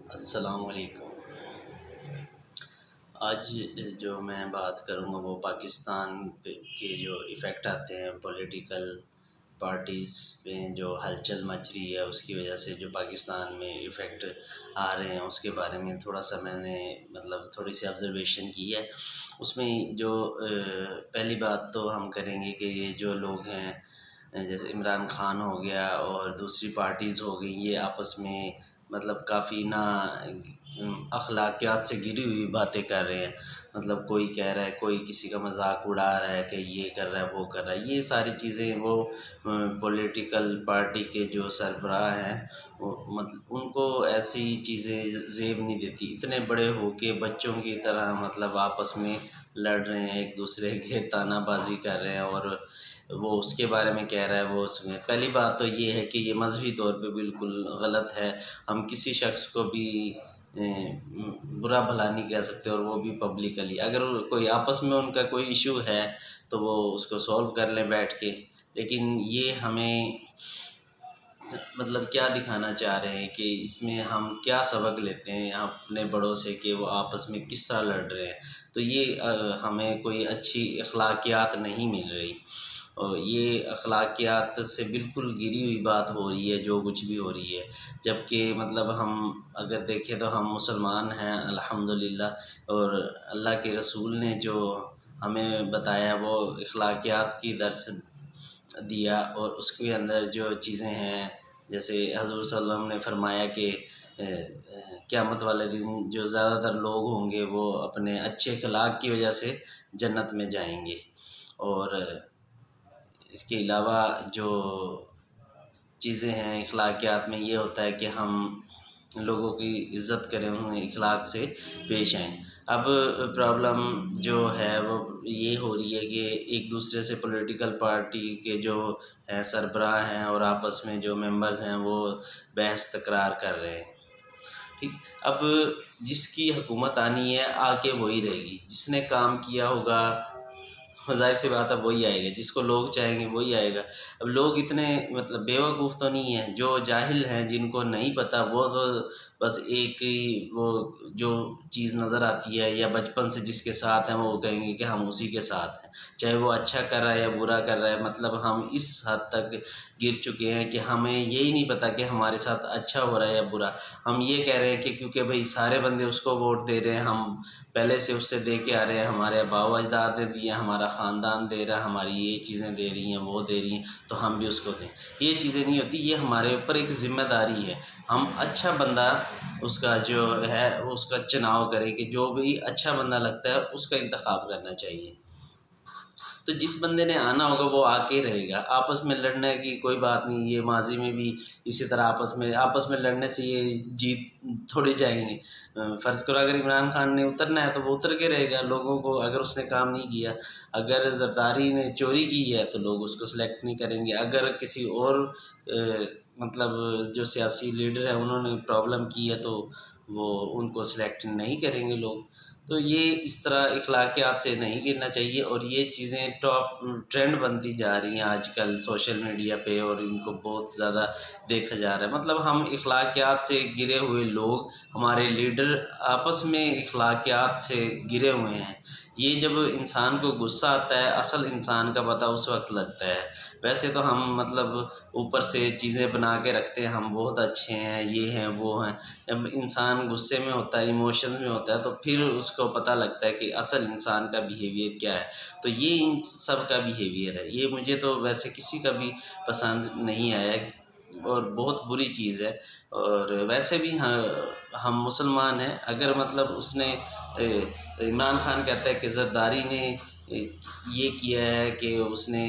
अस्सलाम वालेकुम। आज जो मैं बात करूँगा वो पाकिस्तान पे के जो इफ़ेक्ट आते हैं पॉलिटिकल पार्टीज़ में, जो हलचल मच रही है उसकी वजह से जो पाकिस्तान में इफ़ेक्ट आ रहे हैं उसके बारे में थोड़ा सा मैंने मतलब थोड़ी सी ऑब्ज़र्वेशन की है। उसमें जो पहली बात तो हम करेंगे कि ये जो लोग हैं, जैसे इमरान खान हो गया और दूसरी पार्टीज़ हो गई, ये आपस में मतलब काफ़ी ना अखलाकियात से घिरी हुई बातें कर रहे हैं। मतलब कोई कह रहा है, कोई किसी का मजाक उड़ा रहा है कि ये कर रहा है वो कर रहा है। ये सारी चीज़ें वो पॉलिटिकल पार्टी के जो सरबराह हैं वो मतलब उनको ऐसी चीज़ें ज़ेब नहीं देती। इतने बड़े होके बच्चों की तरह मतलब आपस में लड़ रहे हैं, एक दूसरे के तानाबाजी कर रहे हैं और वो उसके बारे में कह रहा है वो उसमें। पहली बात तो ये है कि ये मजहबी तौर पे बिल्कुल गलत है। हम किसी शख्स को भी बुरा भला नहीं कह सकते, और वो भी पब्लिकली। अगर कोई आपस में उनका कोई इशू है तो वो उसको सॉल्व कर लें बैठ के। लेकिन ये हमें मतलब क्या दिखाना चाह रहे हैं कि इसमें हम क्या सबक लेते हैं अपने बड़ों से कि वो आपस में किस तरह लड़ रहे हैं। तो ये हमें कोई अच्छी अखलाकियात नहीं मिल रही, और ये अखलाकियात से बिल्कुल गिरी हुई बात हो रही है जो कुछ भी हो रही है। जबकि मतलब हम अगर देखें तो हम मुसलमान हैं अल्हम्दुलिल्लाह, और अल्लाह के रसूल ने जो हमें बताया वो अखलाकियात की दर्स दिया, और उसके अंदर जो चीज़ें हैं, जैसे हज़रत सल्लल्लाहु अलैहि वसल्लम ने फरमाया कि क़यामत वाले दिन जो ज़्यादातर लोग होंगे वो अपने अच्छे अखलाक की वजह से जन्नत में जाएंगे। और इसके अलावा जो चीज़ें हैं अखलाकियात में, ये होता है कि हम लोगों की इज़्ज़त करें, उन्हें इखलाक से पेश आएँ। अब प्रॉब्लम जो है वो ये हो रही है कि एक दूसरे से पॉलिटिकल पार्टी के जो हैं सरबराह हैं और आपस में जो मेंबर्स हैं वो बहस तकरार कर रहे हैं। ठीक। अब जिसकी हुकूमत आनी है आके वही रहेगी, जिसने काम किया होगा ज़ाहिर सी बात है वही आएगा, जिसको लोग चाहेंगे वही आएगा। अब लोग इतने मतलब बेवकूफ़ तो नहीं हैं, जो जाहिल हैं जिनको नहीं पता वो तो बस एक ही वो जो चीज़ नज़र आती है या बचपन से जिसके साथ हैं वो कहेंगे कि हम उसी के साथ हैं। चाहे वो अच्छा कर रहा है या बुरा कर रहा है, मतलब हम इस हद तक गिर चुके हैं कि हमें यही नहीं पता कि हमारे साथ अच्छा हो रहा है या बुरा। हम ये कह रहे हैं कि क्योंकि भाई सारे बंदे उसको वोट दे रहे हैं, हम पहले से उससे दे के आ रहे हैं, हमारे आबाओ अजदाद ने दिया, हमारा ख़ानदान दे रहा है, हमारी ये चीज़ें दे रही हैं वो दे रही हैं, तो हम भी उसको दें। ये चीज़ें नहीं होती, ये हमारे ऊपर एक ज़िम्मेदारी है। हम अच्छा बंदा उसका जो है उसका चुनाव करें कि जो भी अच्छा बंदा लगता है उसका इंतखाब करना चाहिए। तो जिस बंदे ने आना होगा वो आके रहेगा। आपस में लड़ने की कोई बात नहीं, ये माजी में भी इसी तरह आपस में लड़ने से ये जीत थोड़ी जाएंगे। फ़र्ज़ करो अगर इमरान खान ने उतरना है तो वो उतर के रहेगा लोगों को, अगर उसने काम नहीं किया। अगर जरदारी ने चोरी की है तो लोग उसको सिलेक्ट नहीं करेंगे। अगर किसी और मतलब जो सियासी लीडर है उन्होंने प्रॉब्लम की है तो वो उनको सिलेक्ट नहीं करेंगे लोग। तो ये इस तरह अखलाकियात से नहीं गिरना चाहिए, और ये चीज़ें टॉप ट्रेंड बनती जा रही हैं आजकल सोशल मीडिया पे, और इनको बहुत ज़्यादा देखा जा रहा है। मतलब हम अखलाकियात से गिरे हुए लोग, हमारे लीडर आपस में अखलाकियात से गिरे हुए हैं। ये जब इंसान को गुस्सा आता है, असल इंसान का पता उस वक्त लगता है। वैसे तो हम मतलब ऊपर से चीज़ें बना के रखते हैं, हम बहुत अच्छे हैं, ये हैं वो हैं। जब इंसान गुस्से में होता है, इमोशन में होता है, तो फिर उसको पता लगता है कि असल इंसान का बिहेवियर क्या है। तो ये इन सब का बिहेवियर है, ये मुझे तो वैसे किसी का भी पसंद नहीं आया, और बहुत बुरी चीज़ है। और वैसे भी हाँ, हम मुसलमान हैं। अगर मतलब उसने इमरान खान कहता है कि ज़रदारी ने ये किया है कि उसने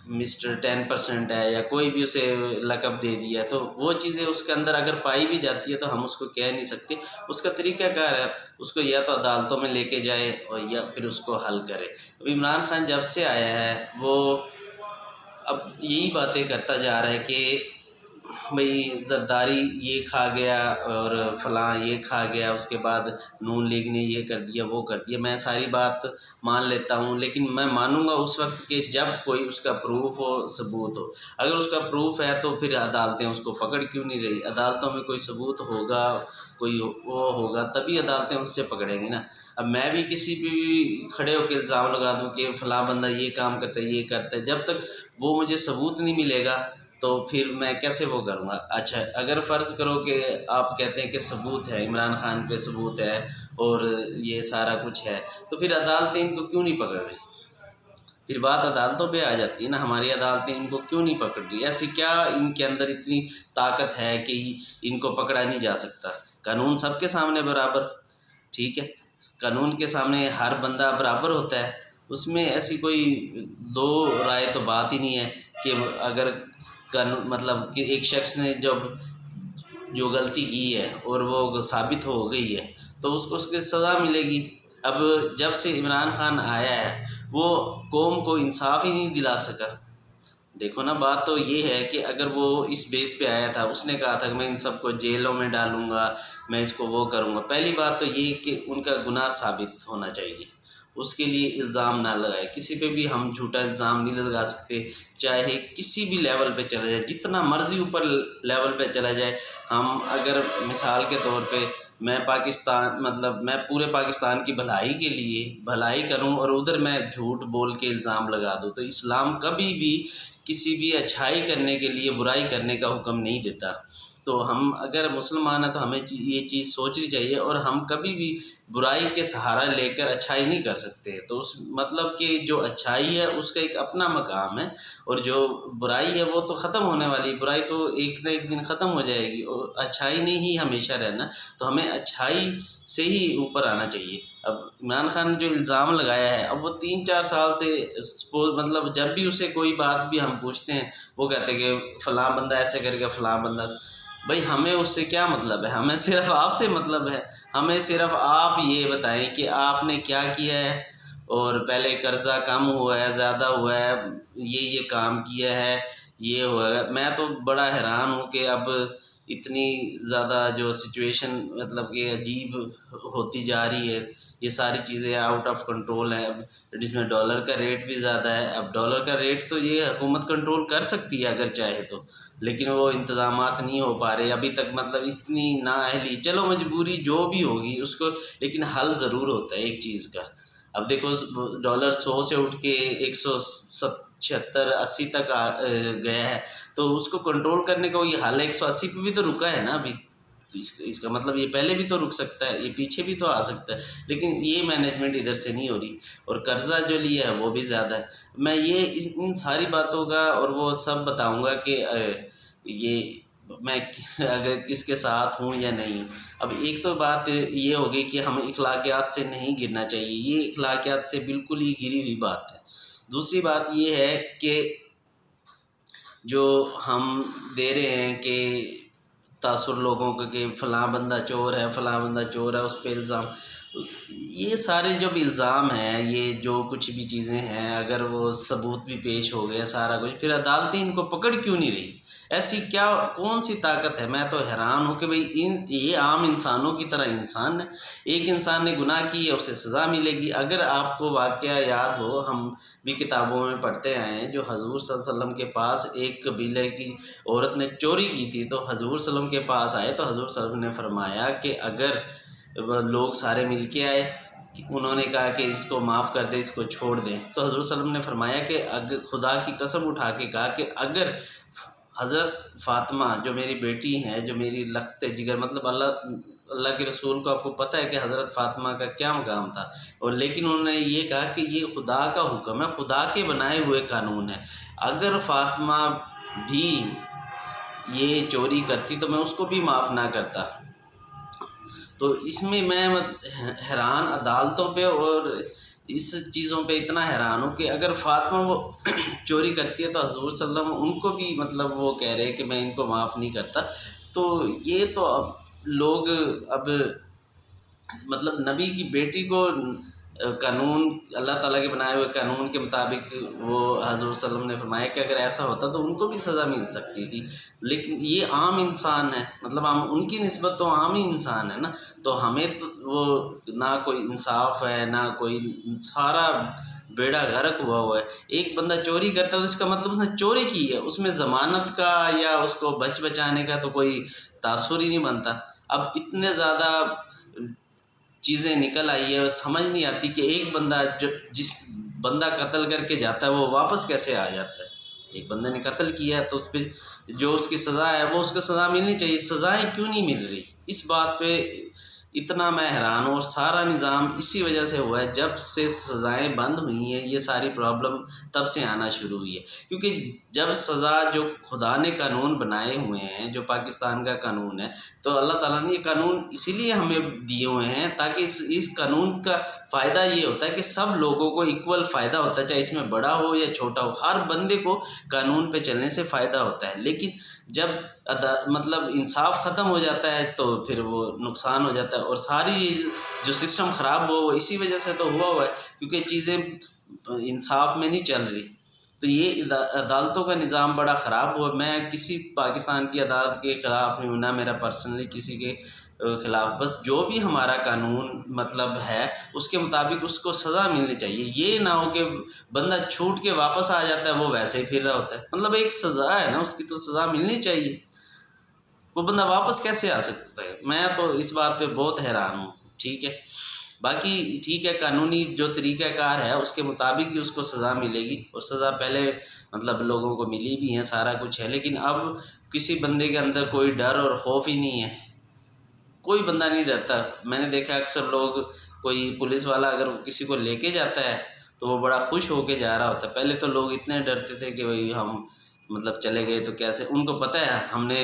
मिस्टर 10% है या कोई भी उसे लक़ब दे दिया, तो वो चीज़ें उसके अंदर अगर पाई भी जाती है तो हम उसको कह नहीं सकते। उसका तरीक़ाकार है, उसको या तो अदालतों में लेके जाए और या फिर उसको हल करे। अब इमरान खान जब से आया है वो अब यही बातें करता जा रहा है कि भाई जरदारी ये खा गया और फलां ये खा गया, उसके बाद नून लीग ने ये कर दिया वो कर दिया, मैं सारी बात मान लेता हूँ, लेकिन मैं मानूंगा उस वक्त के जब कोई उसका प्रूफ हो, सबूत हो। अगर उसका प्रूफ है तो फिर अदालतें उसको पकड़ क्यों नहीं रही? अदालतों में कोई सबूत होगा, कोई वो होगा, तभी अदालतें उससे पकड़ेंगी ना। अब मैं भी किसी पे भी खड़े होकर इल्ज़ाम लगा दूँ कि फ़लाँ बंदा ये काम करता है ये करता है, जब तक वो मुझे सबूत नहीं मिलेगा तो फिर मैं कैसे वो करूँगा। अच्छा, अगर फ़र्ज़ करो कि आप कहते हैं कि सबूत है, इमरान खान पे सबूत है और ये सारा कुछ है, तो फिर अदालतें इनको क्यों नहीं पकड़ रही? फिर बात अदालतों पे आ जाती है ना, हमारी अदालतें इनको क्यों नहीं पकड़ रही? ऐसी क्या इनके अंदर इतनी ताकत है कि इनको पकड़ा नहीं जा सकता? कानून सबके सामने बराबर, ठीक है, कानून के सामने हर बंदा बराबर होता है, उसमें ऐसी कोई दो राय तो बात ही नहीं है कि अगर कानून मतलब कि एक शख्स ने जब जो गलती की है और वो साबित हो गई है तो उसको उसकी सज़ा मिलेगी। अब जब से इमरान खान आया है वो कौम को इंसाफ ही नहीं दिला सका। देखो ना, बात तो ये है कि अगर वो इस बेस पे आया था, उसने कहा था कि मैं इन सबको जेलों में डालूंगा, मैं इसको वो करूंगा। पहली बात तो ये कि उनका गुनाह साबित होना चाहिए, उसके लिए इल्ज़ाम ना लगाए। किसी पे भी हम झूठा इल्ज़ाम नहीं लगा सकते, चाहे किसी भी लेवल पे चला जाए, जितना मर्ज़ी ऊपर लेवल पे चला जाए। हम अगर मिसाल के तौर पे मैं पाकिस्तान मतलब मैं पूरे पाकिस्तान की भलाई के लिए भलाई करूं और उधर मैं झूठ बोल के इल्ज़ाम लगा दूं, तो इस्लाम कभी भी किसी भी अच्छाई करने के लिए बुराई करने का हुक्म नहीं देता। तो हम अगर मुसलमान हैं तो हमें ये चीज़ सोचनी चाहिए, और हम कभी भी बुराई के सहारा लेकर अच्छाई नहीं कर सकते। तो उस मतलब कि जो अच्छाई है उसका एक अपना मकाम है, और जो बुराई है वो तो ख़त्म होने वाली। बुराई तो एक ना एक दिन ख़त्म हो जाएगी और अच्छाई ने ही हमेशा रहना। तो हमें अच्छाई से ही ऊपर आना चाहिए। अब इमरान खान ने जो इल्ज़ाम लगाया है, अब वो 3-4 साल से सपोज मतलब जब भी उसे कोई बात भी हम पूछते हैं वो कहते हैं कि फ़लाँ बंदा ऐसे करके फ़लाँ बंदा। भाई हमें उससे क्या मतलब है? हमें सिर्फ आपसे मतलब है। हमें सिर्फ आप ये बताएं कि आपने क्या किया है, और पहले कर्जा कम हुआ है, ज़्यादा हुआ है, ये काम किया है, ये हुआ है। मैं तो बड़ा हैरान हूँ कि अब इतनी ज़्यादा जो सिचुएशन मतलब कि अजीब होती जा रही है, ये सारी चीज़ें आउट ऑफ कंट्रोल है। अब जिसमें डॉलर का रेट भी ज़्यादा है। अब डॉलर का रेट तो ये हुकूमत कंट्रोल कर सकती है अगर चाहे तो, लेकिन वो इंतज़ामात नहीं हो पा रहे अभी तक। मतलब इतनी नाअहली, चलो मजबूरी जो भी होगी उसको, लेकिन हल ज़रूर होता है एक चीज़ का। अब देखो डॉलर 100 से उठ के 176-80 तक गया है, तो उसको कंट्रोल करने का ये हाल है। 180 पे भी तो रुका है ना अभी, तो इसका मतलब ये पहले भी तो रुक सकता है, ये पीछे भी तो आ सकता है, लेकिन ये मैनेजमेंट इधर से नहीं हो रही। और कर्जा जो लिया है वो भी ज़्यादा है। मैं ये इन सारी बातों का और वो सब बताऊंगा कि ये मैं अगर किसके साथ हूँ या नहीं। अब एक तो बात ये होगी कि हमें इखलाकियात से नहीं गिरना चाहिए, ये इखलाकियात से बिल्कुल ही गिरी हुई बात है। दूसरी बात ये है कि जो हम दे रहे हैं कि तासुर लोगों को कि फ़लाँ बंदा चोर है, फ़लाँ बंदा चोर है, उस पर इल्ज़ाम, ये सारे जब इल्ज़ाम हैं, ये जो कुछ भी चीज़ें हैं, अगर वो सबूत भी पेश हो गया सारा कुछ, फिर अदालतें इनको पकड़ क्यों नहीं रही? ऐसी क्या कौन सी ताकत है? मैं तो हैरान हूँ कि भाई ये आम इंसानों की तरह इंसान है। एक इंसान ने गुनाह की है, उसे सज़ा मिलेगी। अगर आपको वाक़या याद हो, हम भी किताबों में पढ़ते आए हैं, जो हजूर सल्लल्लाहु अलैहि वसल्लम के पास एक कबीले की औरत ने चोरी की थी, तो हजूर सल्लल्लाहु अलैहि वसल्लम के पास आए तो हजूर सल्लल्लाहु अलैहि वसल्लम ने फरमाया कि अगर लोग सारे मिल के आए, उन्होंने कहा कि इसको माफ़ कर दे, इसको छोड़ दें, तो हजूर सल्लल्लाहु अलैहि वसल्लम ने फरमाया कि अगर खुदा की कसम उठा के कहा कि अगर हज़रत फ़ातिमा जो मेरी बेटी हैं, जो मेरी लख्त जिगर, मतलब अल्लाह के रसूल को आपको पता है कि हज़रत फ़ातिमा का क्या मकाम था, और लेकिन उन्होंने ये कहा कि ये खुदा का हुक्म है, खुदा के बनाए हुए कानून है। अगर फ़ातिमा भी ये चोरी करती तो मैं उसको भी माफ़ ना करता। तो इसमें मैं हैरान अदालतों पे और इस चीज़ों पे इतना हैरान हूँ कि अगर फ़ातिमा वो चोरी करती है तो हज़ूर सल्लल्लाहु अलैहि वसल्लम उनको भी मतलब वो कह रहे हैं कि मैं इनको माफ़ नहीं करता। तो ये तो अब लोग अब मतलब नबी की बेटी को कानून अल्लाह ताला के बनाए हुए कानून के मुताबिक वो हज़रत सल्लल्लाहु अलैहि वसल्लम ने फरमाया कि अगर ऐसा होता तो उनको भी सज़ा मिल सकती थी, लेकिन ये आम इंसान है, मतलब हम उनकी निस्बत तो आम ही इंसान है ना, तो हमें तो वो ना कोई इंसाफ है ना कोई, सारा बेड़ा गर्क हुआ है। एक बंदा चोरी करता है तो इसका मतलब उसने चोरी की है, उसमें ज़मानत का या उसको बचाने का तो कोई तासुर ही नहीं बनता। अब इतने ज़्यादा चीज़ें निकल आई है और समझ नहीं आती कि एक बंदा जो जिस बंदा कत्ल करके जाता है वो वापस कैसे आ जाता है। एक बंदे ने कत्ल किया है तो उस पर जो उसकी सज़ा है वो उसको सज़ा मिलनी चाहिए, सज़ाएं क्यों नहीं मिल रही, इस बात पे इतना मैं हैरान हूँ। और सारा निज़ाम इसी वजह से हुआ है, जब से सज़ाएं बंद हुई हैं ये सारी प्रॉब्लम तब से आना शुरू हुई है। क्योंकि जब सज़ा जो खुदा ने कानून बनाए हुए हैं, जो पाकिस्तान का कानून है, तो अल्लाह ताला ने ये कानून इसीलिए हमें दिए हुए हैं ताकि इस कानून का फ़ायदा ये होता है कि सब लोगों को इक्वल फ़ायदा होता है, चाहे इसमें बड़ा हो या छोटा हो, हर बंदे को कानून पे चलने से फ़ायदा होता है। लेकिन जब मतलब इंसाफ ख़त्म हो जाता है तो फिर वो नुकसान हो जाता है, और सारी जो सिस्टम ख़राब हो वो इसी वजह से तो हुआ है क्योंकि चीज़ें इंसाफ में नहीं चल रही। तो ये अदालतों का निज़ाम बड़ा ख़राब हुआ। मैं किसी पाकिस्तान की अदालत के ख़िलाफ़ नहीं हूँ, ना मेरा पर्सनली किसी के ख़िलाफ़, बस जो भी हमारा कानून मतलब है उसके मुताबिक उसको सज़ा मिलनी चाहिए। ये ना हो कि बंदा छूट के वापस आ जाता है वो वैसे ही फिर रहा होता है, मतलब एक सज़ा है ना, उसकी तो सज़ा मिलनी चाहिए, वो बंदा वापस कैसे आ सकता है। मैं तो इस बात पे बहुत हैरान हूँ। ठीक है, बाकी ठीक है, कानूनी जो तरीक़ाकार है उसके मुताबिक ही उसको सज़ा मिलेगी, और सज़ा पहले मतलब लोगों को मिली भी है, सारा कुछ है, लेकिन अब किसी बंदे के अंदर कोई डर और खौफ ही नहीं है, कोई बंदा नहीं डरता। मैंने देखा अक्सर लोग, कोई पुलिस वाला अगर किसी को लेके जाता है तो वो बड़ा खुश होके जा रहा होता है। पहले तो लोग इतने डरते थे कि भाई हम मतलब चले गए तो कैसे, उनको पता है हमने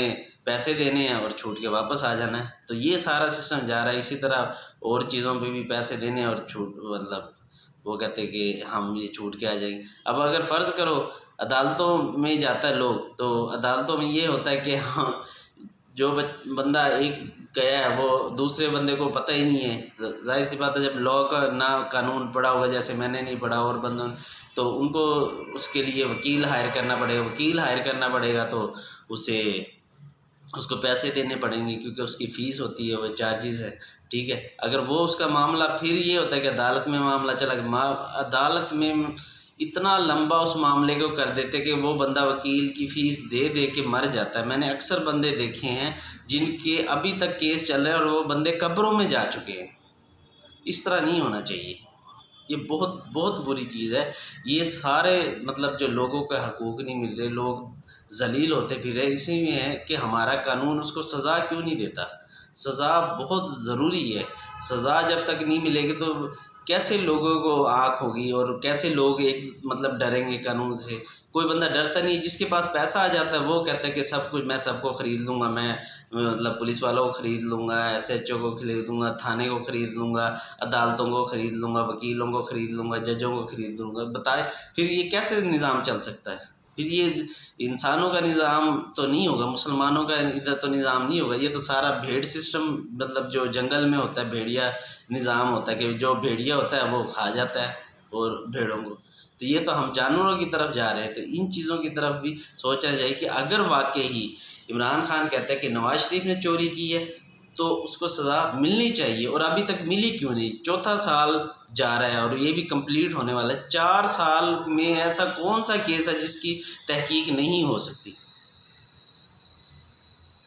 पैसे देने हैं और छूट के वापस आ जाना है, तो ये सारा सिस्टम जा रहा है। इसी तरह और चीज़ों पे भी पैसे देने हैं और छूट, मतलब वो कहते हैं कि हम ये छूट के आ जाएंगे। अब अगर फ़र्ज़ करो अदालतों में जाता है लोग, तो अदालतों में ये होता है कि हाँ, जो बंदा एक गया है वो दूसरे बंदे को पता ही नहीं है। ज़ाहिर सी बात है, जब लॉ का ना कानून पढ़ा होगा, जैसे मैंने नहीं पढ़ा और बंदों, तो उनको उसके लिए वकील हायर करना पड़ेगा। वकील हायर करना पड़ेगा तो उसे उसको पैसे देने पड़ेंगे क्योंकि उसकी फ़ीस होती है, वो चार्जेस है। ठीक है, अगर वो उसका मामला, फिर ये होता है कि अदालत में मामला चला गया, अदालत में इतना लंबा उस मामले को कर देते कि वो बंदा वकील की फ़ीस दे दे के मर जाता है। मैंने अक्सर बंदे देखे हैं जिनके अभी तक केस चल रहे हैं और वो बंदे कब्रों में जा चुके हैं। इस तरह नहीं होना चाहिए, ये बहुत बहुत बुरी चीज़ है। ये सारे मतलब जो लोगों के हकूक़ नहीं मिल रहे, लोग ज़लील होते फिर रहे, इसी में है कि हमारा कानून उसको सज़ा क्यों नहीं देता। सज़ा बहुत ज़रूरी है, सज़ा जब तक नहीं मिलेगी तो कैसे लोगों को आँख होगी और कैसे लोग एक मतलब डरेंगे कानून से। कोई बंदा डरता नहीं, जिसके पास पैसा आ जाता है वो कहता है कि सब कुछ मैं सबको ख़रीद लूँगा, मैं मतलब पुलिस वालों को ख़रीद लूँगा, SHO को ख़रीद लूँगा, थाने को ख़रीद लूँगा, अदालतों को ख़रीद लूँगा, वकीलों को ख़रीद लूँगा, जजों को ख़रीद लूँगा। बताएं फिर ये कैसे निज़ाम चल सकता है। फिर ये इंसानों का निज़ाम तो नहीं होगा, मुसलमानों का इधर तो निज़ाम नहीं होगा। ये तो सारा भेड़ सिस्टम, मतलब जो जंगल में होता है भेड़िया निज़ाम होता है कि जो भेड़िया होता है वो खा जाता है और भेड़ों को। तो ये तो हम जानवरों की तरफ जा रहे हैं। तो इन चीज़ों की तरफ भी सोचा जाए कि अगर वाकई ही इमरान खान कहता है कि नवाज़ शरीफ ने चोरी की है तो उसको सज़ा मिलनी चाहिए, और अभी तक मिली क्यों नहीं। चौथा साल जा रहा है और ये भी कंप्लीट होने वाला है। 4 साल में ऐसा कौन सा केस है जिसकी तहकीक नहीं हो सकती।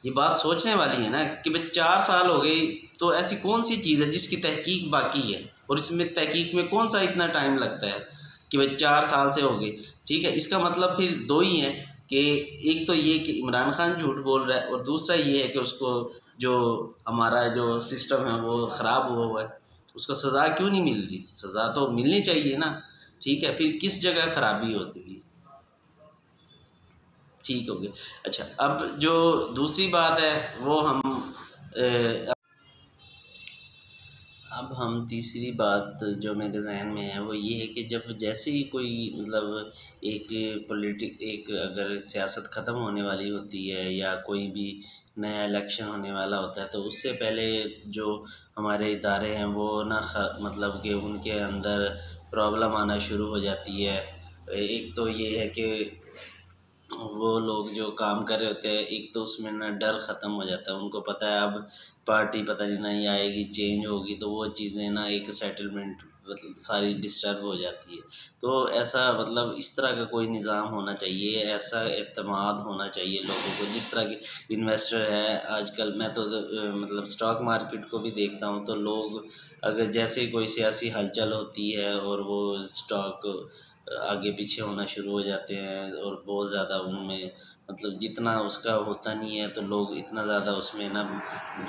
ये बात सोचने वाली है ना कि भाई 4 साल हो गई तो ऐसी कौन सी चीज़ है जिसकी तहकीक बाकी है, और इसमें तहकीक में कौन सा इतना टाइम लगता है कि भाई 4 साल से हो गई। ठीक है, इसका मतलब फिर दो ही हैं कि एक तो ये कि इमरान खान झूठ बोल रहा है, और दूसरा ये है कि उसको जो हमारा जो सिस्टम है वो ख़राब हुआ हुआ है, उसको सज़ा क्यों नहीं मिल रही। सज़ा तो मिलनी चाहिए ना। ठीक है, फिर किस जगह ख़राबी होती है। ठीक हो गया। अच्छा, अब जो दूसरी बात है वो हम अब हम तीसरी बात जो मेरे ज़हन में है वो ये है कि जब जैसे ही कोई मतलब एक अगर सियासत ख़त्म होने वाली होती है या कोई भी नया इलेक्शन होने वाला होता है तो उससे पहले जो हमारे इदारे हैं वो ना मतलब कि उनके अंदर प्रॉब्लम आना शुरू हो जाती है। एक तो ये है कि वो लोग जो काम कर रहे होते हैं एक तो उसमें ना डर ख़त्म हो जाता है, उनको पता है अब पार्टी पता नहीं आएगी, चेंज होगी, तो वो चीज़ें ना एक सेटलमेंट मतलब सारी डिस्टर्ब हो जाती है। तो ऐसा मतलब इस तरह का कोई निज़ाम होना चाहिए, ऐसा एतमाद होना चाहिए लोगों को। जिस तरह के इन्वेस्टर है आजकल, मैं तो मतलब स्टॉक मार्केट को भी देखता हूँ तो लोग अगर जैसे ही कोई सियासी हलचल होती है और वो स्टॉक आगे पीछे होना शुरू हो जाते हैं और बहुत ज़्यादा उनमें मतलब जितना उसका होता नहीं है तो लोग इतना ज़्यादा उसमें ना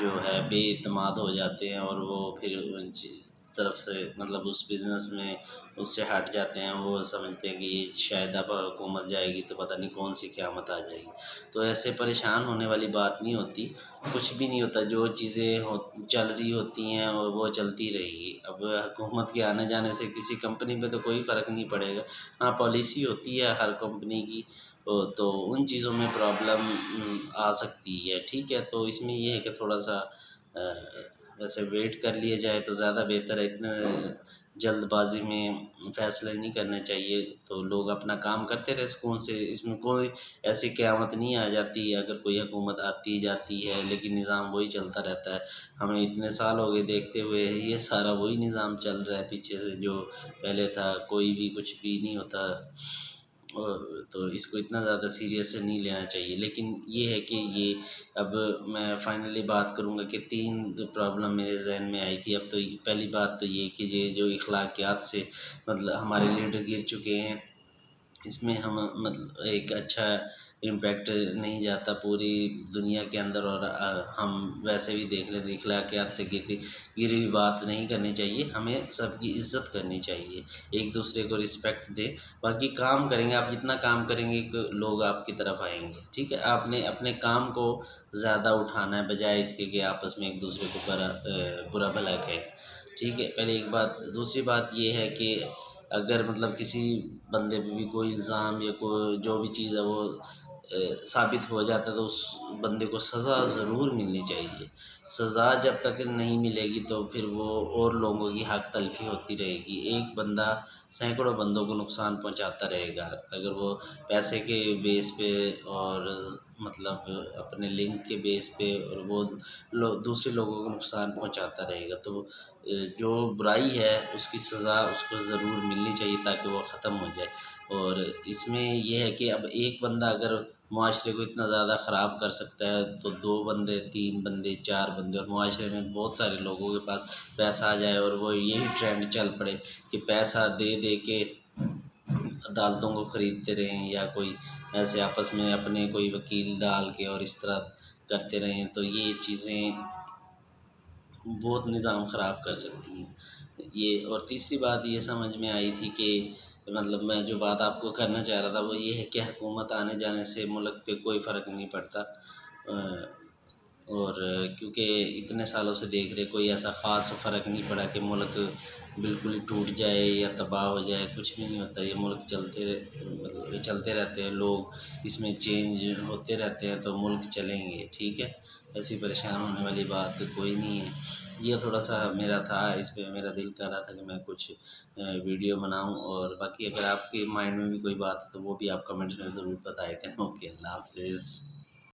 जो है बेइत्तेमाद हो जाते हैं और वो फिर उन चीज़ तरफ से मतलब उस बिज़नेस में उससे हट जाते हैं। वो समझते हैं कि ये शायद अब हुकूमत जाएगी तो पता नहीं कौन सी क़यामत आ जाएगी। तो ऐसे परेशान होने वाली बात नहीं होती, कुछ भी नहीं होता, जो चीज़ें हो चल रही होती हैं और वो चलती रहेगी। अब हुकूमत के आने जाने से किसी कंपनी पे तो कोई फ़र्क नहीं पड़ेगा। हाँ, पॉलिसी होती है हर कंपनी की, तो उन चीज़ों में प्रॉब्लम आ सकती है, ठीक है। तो इसमें ये है कि थोड़ा-सा वैसे वेट कर लिया जाए तो ज़्यादा बेहतर है। इतना जल्दबाज़ी में फ़ैसले नहीं करने चाहिए, तो लोग अपना काम करते रहे सुकून से। इसमें कोई ऐसी क़यामत नहीं आ जाती अगर कोई हुकूमत आती जाती है, लेकिन निज़ाम वही चलता रहता है। हमें इतने साल हो गए देखते हुए, ये सारा वही निज़ाम चल रहा है पीछे से जो पहले था, कोई भी कुछ भी नहीं होता। तो इसको इतना ज़्यादा सीरियस से नहीं लेना चाहिए। लेकिन ये है कि ये अब मैं फाइनली बात करूँगा कि 3 प्रॉब्लम मेरे ज़हन में आई थी। अब तो पहली बात तो ये कि ये जो अखलाकियात से मतलब हमारे लीडर गिर चुके हैं, इसमें हम मतलब एक अच्छा इम्पैक्ट नहीं जाता पूरी दुनिया के अंदर। और हम वैसे भी देख लें तो अखलाकियात से गिरी हुई बात नहीं करनी चाहिए, हमें सबकी इज़्ज़त करनी चाहिए, एक दूसरे को रिस्पेक्ट दें। बाकी काम करेंगे, आप जितना काम करेंगे लोग आपकी तरफ आएंगे, ठीक है। आपने अपने काम को ज़्यादा उठाना है बजाय इसके कि आपस में एक दूसरे को बुरा भला कहें, ठीक है। पहले एक बात। दूसरी बात ये है कि अगर मतलब किसी बंदे पे भी कोई इल्ज़ाम या कोई जो भी चीज़ है वो साबित हो जाता है तो उस बंदे को सज़ा ज़रूर मिलनी चाहिए। सज़ा जब तक नहीं मिलेगी तो फिर वो और लोगों की हक तलफ़ी होती रहेगी। एक बंदा सैकड़ों बंदों को नुकसान पहुंचाता रहेगा अगर वो पैसे के बेस पे और मतलब अपने लिंक के बेस पे, और वो दूसरे लोगों को नुकसान पहुंचाता रहेगा। तो जो बुराई है उसकी सज़ा उसको ज़रूर मिलनी चाहिए ताकि वो ख़त्म हो जाए। और इसमें ये है कि अब एक बंदा अगर मुआशरे को इतना ज़्यादा ख़राब कर सकता है तो 2 बंदे, 3 बंदे, 4 बंदे और मुआशरे में बहुत सारे लोगों के पास पैसा आ जाए और वो यही ट्रेंड चल पड़े कि पैसा दे दे के अदालतों को ख़रीदते रहें या कोई ऐसे आपस में अपने कोई वकील डाल के और इस तरह करते रहें, तो ये चीज़ें बहुत निज़ाम ख़राब कर सकती हैं। ये और तीसरी बात ये समझ में आई थी कि मतलब मैं जो बात आपको करना चाह रहा था वो ये है कि हुकूमत आने जाने से मुल्क पे कोई फ़र्क नहीं पड़ता। और क्योंकि इतने सालों से देख रहे कोई ऐसा ख़ास फ़र्क नहीं पड़ा कि मुल्क बिल्कुल ही टूट जाए या तबाह हो जाए, कुछ भी नहीं होता। ये मुल्क मतलब ये चलते रहते हैं, लोग इसमें चेंज होते रहते हैं तो मुल्क चलेंगे, ठीक है। ऐसी परेशान होने वाली बात कोई नहीं है। ये थोड़ा-सा मेरा था, इस पे मेरा दिल कर रहा था कि मैं कुछ वीडियो बनाऊँ। और बाकी अगर आपके माइंड में भी कोई बात है तो वो भी आप कमेंट्स में ज़रूर बताया करें। ओके, अल्लाह हाफ़िज़।